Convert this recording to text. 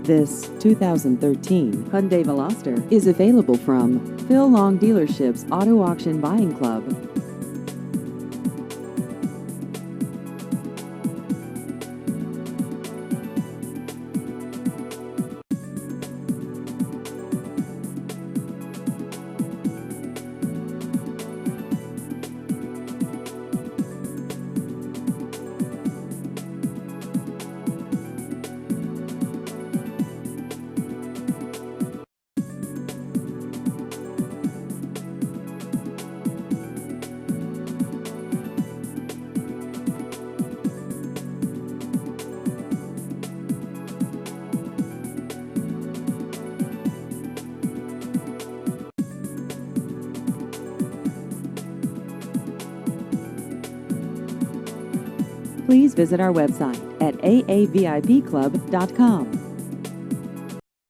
This 2013 Hyundai Veloster is available from Phil Long Dealerships Auto Auction Buying Club. Please visit our website at aavipclub.com.